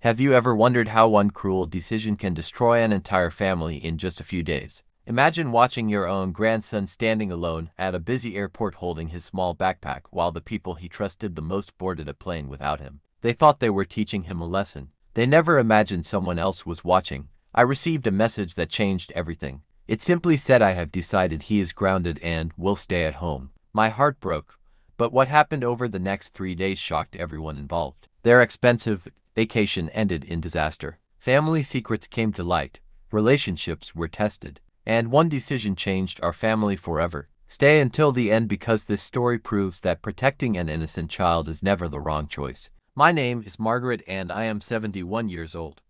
Have you ever wondered how one cruel decision can destroy an entire family in just a few days? Imagine watching your own grandson standing alone at a busy airport holding his small backpack while the people he trusted the most boarded a plane without him. They thought they were teaching him a lesson. They never imagined someone else was watching. I received a message that changed everything. It simply said, "I have decided he is grounded and will stay at home." My heart broke. But what happened over the next 3 days shocked everyone involved. Their expensive vacation ended in disaster. Family secrets came to light, relationships were tested, and one decision changed our family forever. Stay until the end because this story proves that protecting an innocent child is never the wrong choice. My name is Margaret and I am 71 years old.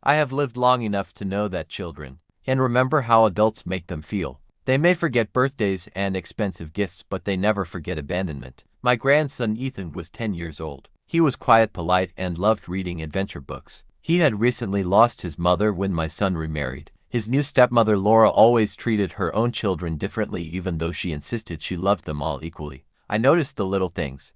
I have lived long enough to know that children can remember how adults make them feel. They may forget birthdays and expensive gifts, but they never forget abandonment. My grandson Ethan was 10 years old. He was quiet, polite, and loved reading adventure books. He had recently lost his mother when my son remarried. His new stepmother Laura always treated her own children differently, even though she insisted she loved them all equally. I noticed the little things.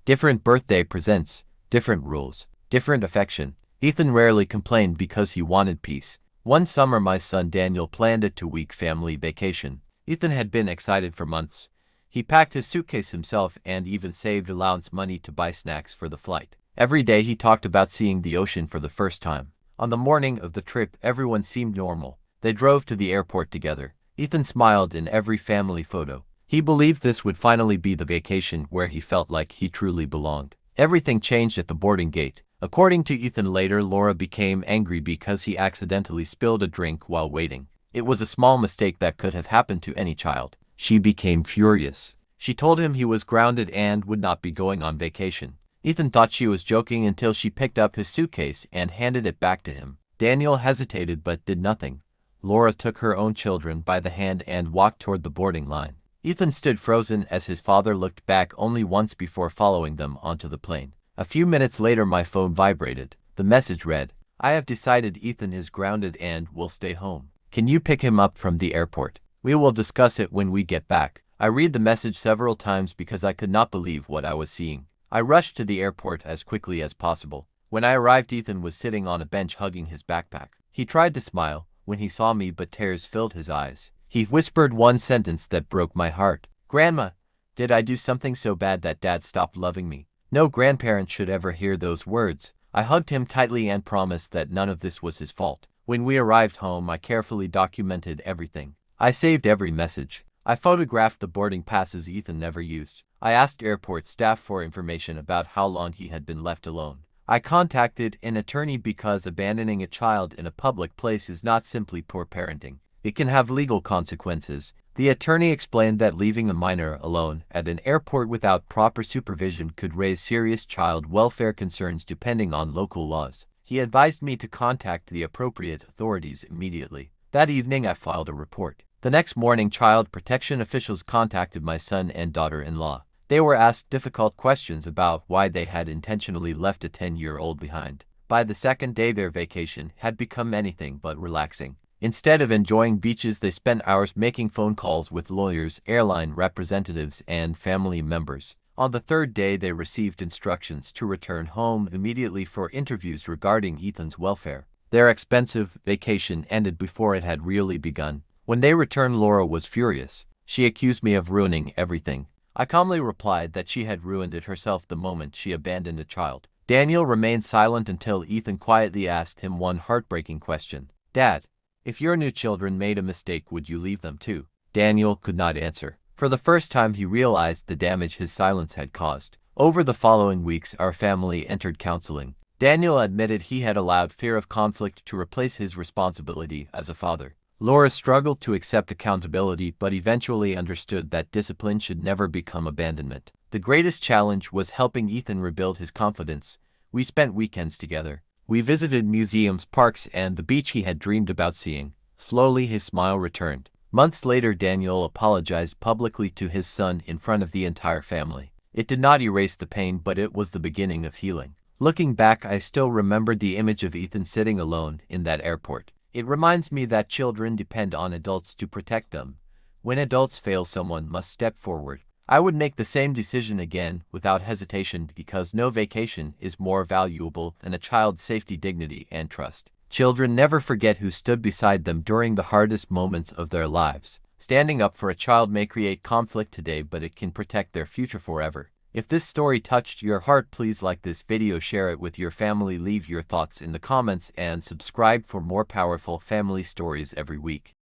Different birthday presents, different rules, different affection. Ethan rarely complained because he wanted peace. One summer my son Daniel planned a 2-week family vacation. Ethan had been excited for months. He packed his suitcase himself and even saved allowance money to buy snacks for the flight. Every day he talked about seeing the ocean for the first time. On the morning of the trip, everyone seemed normal. They drove to the airport together. Ethan smiled in every family photo. He believed this would finally be the vacation where he felt like he truly belonged. Everything changed at the boarding gate. According to Ethan later, Laura became angry because he accidentally spilled a drink while waiting. It was a small mistake that could have happened to any child. She became furious. She told him he was grounded and would not be going on vacation. Ethan thought she was joking until she picked up his suitcase and handed it back to him. Daniel hesitated but did nothing. Laura took her own children by the hand and walked toward the boarding line. Ethan stood frozen as his father looked back only once before following them onto the plane. A few minutes later my phone vibrated. The message read, "I have decided Ethan is grounded and will stay home. Can you pick him up from the airport? We will discuss it when we get back." I read the message several times because I could not believe what I was seeing. I rushed to the airport as quickly as possible. When I arrived, Ethan was sitting on a bench hugging his backpack. He tried to smile when he saw me, but tears filled his eyes. He whispered one sentence that broke my heart. "Grandma, did I do something so bad that Dad stopped loving me?" No grandparent should ever hear those words. I hugged him tightly and promised that none of this was his fault. When we arrived home, I carefully documented everything. I saved every message. I photographed the boarding passes Ethan never used. I asked airport staff for information about how long he had been left alone. I contacted an attorney because abandoning a child in a public place is not simply poor parenting. It can have legal consequences. The attorney explained that leaving a minor alone at an airport without proper supervision could raise serious child welfare concerns depending on local laws. He advised me to contact the appropriate authorities immediately. That evening I filed a report. The next morning, child protection officials contacted my son and daughter-in-law. They were asked difficult questions about why they had intentionally left a 10-year-old behind. By the second day, their vacation had become anything but relaxing. Instead of enjoying beaches, they spent hours making phone calls with lawyers, airline representatives, and family members. On the third day, they received instructions to return home immediately for interviews regarding Ethan's welfare. Their expensive vacation ended before it had really begun. When they returned, Laura was furious. She accused me of ruining everything. I calmly replied that she had ruined it herself the moment she abandoned a child. Daniel remained silent until Ethan quietly asked him one heartbreaking question. "Dad, if your new children made a mistake, would you leave them too?" Daniel could not answer. For the first time, he realized the damage his silence had caused. Over the following weeks, our family entered counseling. Daniel admitted he had allowed fear of conflict to replace his responsibility as a father. Laura struggled to accept accountability but eventually understood that discipline should never become abandonment. The greatest challenge was helping Ethan rebuild his confidence. We spent weekends together. We visited museums, parks, and the beach he had dreamed about seeing. Slowly, his smile returned. Months later, Daniel apologized publicly to his son in front of the entire family. It did not erase the pain, but it was the beginning of healing. Looking back, I still remembered the image of Ethan sitting alone in that airport. It reminds me that children depend on adults to protect them. When adults fail, someone must step forward. I would make the same decision again without hesitation because no vacation is more valuable than a child's safety, dignity, and trust. Children never forget who stood beside them during the hardest moments of their lives. Standing up for a child may create conflict today, but it can protect their future forever. If this story touched your heart, please like this video, share it with your family, leave your thoughts in the comments, and subscribe for more powerful family stories every week.